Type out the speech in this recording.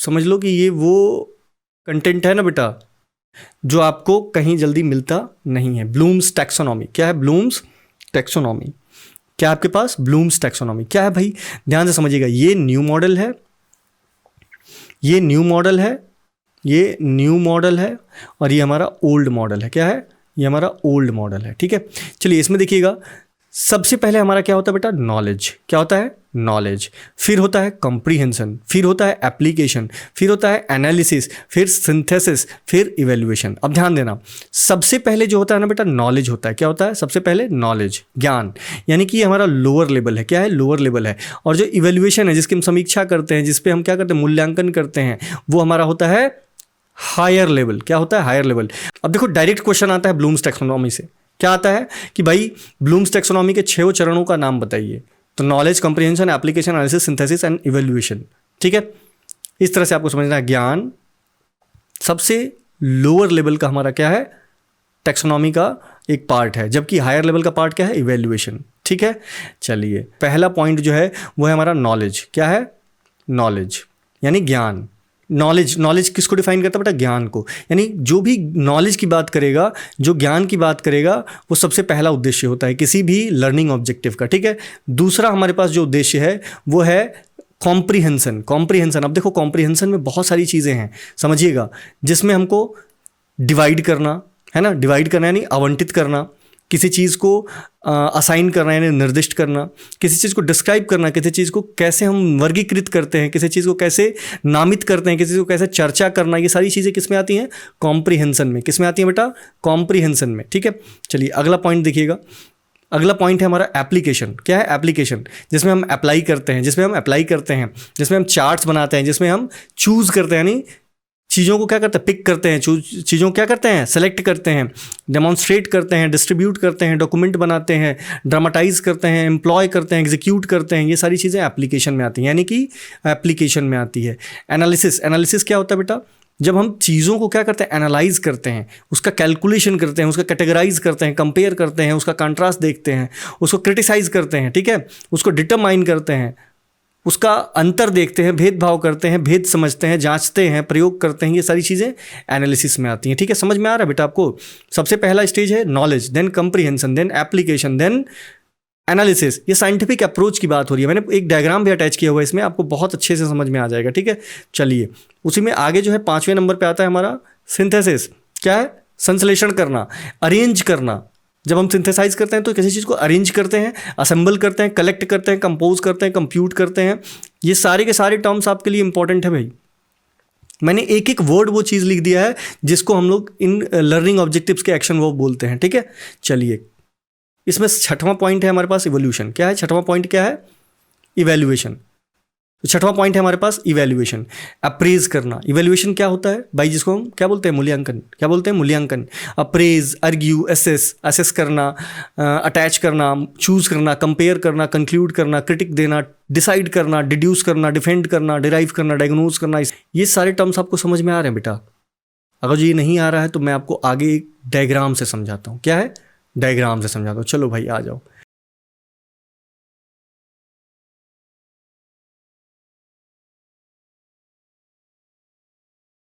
समझ लो कि ये वो कंटेंट है ना बेटा जो आपको कहीं जल्दी मिलता नहीं है। ब्लूम्स टैक्सोनॉमी, क्या है ब्लूम्स टैक्सोनॉमी? क्या आपके पास ब्लूम्स टैक्सोनॉमी क्या है भाई? ध्यान से समझिएगा, ये न्यू मॉडल है, ये न्यू मॉडल है, ये न्यू मॉडल है और ये हमारा ओल्ड मॉडल है। क्या है? ये हमारा ओल्ड मॉडल है। ठीक है, चलिए इसमें देखिएगा, सबसे पहले हमारा क्या होता है बेटा? नॉलेज। क्या होता है? नॉलेज। फिर होता है कॉम्प्रीहेंशन, फिर होता है एप्लीकेशन, फिर होता है एनालिसिस, फिर सिंथेसिस, फिर इवेल्युएशन। अब ध्यान देना, सबसे पहले जो होता है ना बेटा नॉलेज होता है। क्या होता है? सबसे पहले नॉलेज, ज्ञान, यानी कि ये हमारा लोअर लेवल है। क्या है? लोअर लेवल है। और जो इवेल्युएशन है, जिसकी हम समीक्षा करते हैं, जिसपे हम क्या करते हैं? मूल्यांकन करते हैं, वो हमारा होता है हायर लेवल। क्या होता है? Higher level. अब देखो डायरेक्ट क्वेश्चन आता है ब्लूम्स टैक्सोनॉमी से। क्या आता है कि भाई ब्लूम्स टैक्सोनॉमी के 6 चरणों का नाम बताइए। तो knowledge, comprehension, application, analysis, synthesis and evaluation. ठीक है, इस तरह से आपको समझना है। ज्ञान सबसे लोअर लेवल का हमारा क्या है? टैक्सोनॉमी का एक पार्ट है, जबकि हायर लेवल का पार्ट क्या है? इवेल्युएशन। ठीक है, चलिए पहला पॉइंट जो है वो है हमारा नॉलेज। क्या है? नॉलेज यानी ज्ञान। नॉलेज, नॉलेज किसको डिफाइन करता है बेटा? ज्ञान को। यानी जो भी नॉलेज की बात करेगा, जो ज्ञान की बात करेगा, वो सबसे पहला उद्देश्य होता है किसी भी लर्निंग ऑब्जेक्टिव का। ठीक है, दूसरा हमारे पास जो उद्देश्य है वो है कॉम्प्रीहेंशन। कॉम्प्रीहेंशन, अब देखो कॉम्प्रीहेंशन में बहुत सारी चीज़ें हैं, समझिएगा, जिसमें हमको डिवाइड करना है ना, डिवाइड करना यानी आवंटित करना, किसी चीज़ को असाइन करना यानी निर्दिष्ट करना, किसी चीज़ को डिस्क्राइब करना, किसी चीज़ को कैसे हम वर्गीकृत करते हैं, किसी चीज़ को कैसे नामित करते हैं, किसी चीज़ को कैसे चर्चा करना, ये सारी चीज़ें किस में आती हैं? कॉम्प्रीहेंशन में। किस में आती हैं बेटा? कॉम्प्रीहेंशन में। ठीक है, चलिए अगला पॉइंट देखिएगा। अगला पॉइंट है हमारा एप्लीकेशन। क्या है? एप्लीकेशन, जिसमें हम अप्लाई करते हैं, जिसमें हम अप्लाई करते हैं, जिसमें हम चार्ट्स बनाते हैं, जिसमें हम चूज़ करते हैं, यानी चीज़ों को क्या करते हैं? पिक करते हैं, चीज़ों को क्या करते हैं? सेलेक्ट करते हैं, डेमोन्स्ट्रेट करते हैं, डिस्ट्रीब्यूट करते हैं, डॉक्यूमेंट बनाते हैं, ड्रामाटाइज करते हैं, एम्प्लॉय करते हैं, एग्जीक्यूट करते हैं। ये सारी चीज़ें एप्लीकेशन में आती हैं, यानी कि एप्लीकेशन में आती है। एनालिसिस, एनालिसिस क्या होता है बेटा? जब हम चीज़ों को क्या करते हैं? एनालाइज करते हैं, उसका कैलकुलेशन करते हैं, उसका कैटेगराइज करते हैं, कंपेयर करते हैं, उसका कंट्रास्ट देखते हैं, उसको क्रिटिसाइज करते हैं। ठीक है, उसको डिटरमाइन करते हैं, उसका अंतर देखते हैं, भेदभाव करते हैं, भेद समझते हैं, जांचते हैं, प्रयोग करते हैं। ये सारी चीज़ें एनालिसिस में आती हैं। ठीक है, समझ में आ रहा है बेटा आपको? सबसे पहला स्टेज है knowledge, then comprehension, then application, then analysis. ये साइंटिफिक अप्रोच की बात हो रही है। मैंने एक डायग्राम भी अटैच किया हुआ है इसमें, आपको बहुत अच्छे से समझ में आ जाएगा। ठीक है, चलिए उसी में आगे जो है 5वें नंबर पे आता है हमारा सिंथेसिस। क्या है? संश्लेषण करना, अरेंज करना। जब हम सिंथेसाइज करते हैं तो किसी चीज़ को अरेंज करते हैं, असेंबल करते हैं, कलेक्ट करते हैं, कंपोज करते हैं, कंप्यूट करते हैं। ये सारे के सारे टर्म्स आपके लिए इंपॉर्टेंट है भाई। मैंने एक एक वर्ड वो चीज़ लिख दिया है जिसको हम लोग इन लर्निंग ऑब्जेक्टिव्स के एक्शन वर्ब बोलते हैं। ठीक है, चलिए इसमें 6वां पॉइंट है हमारे पास इवोल्यूशन। क्या है 6वां पॉइंट? क्या है? इवैल्यूएशन। तो 6वां पॉइंट है हमारे पास इवैल्यूएशन, अप्रेज करना। इवैल्यूएशन क्या होता है भाई? जिसको हम क्या बोलते हैं? मूल्यांकन। क्या बोलते हैं? मूल्यांकन। अप्रेज, आर्ग्यू, असेस करना, अटैच करना, चूज करना, कंपेयर करना, कंक्लूड करना, क्रिटिक देना, डिसाइड करना, डिड्यूस करना, डिफेंड करना, डिराइव करना, डायग्नोज करना। ये सारे टर्म्स आपको समझ में आ रहे हैं बेटा? अगर जो ये नहीं आ रहा है तो मैं आपको आगे एक डायग्राम से समझाता हूँ। क्या है? डायग्राम से समझाता हूँ। चलो भाई आ जाओ।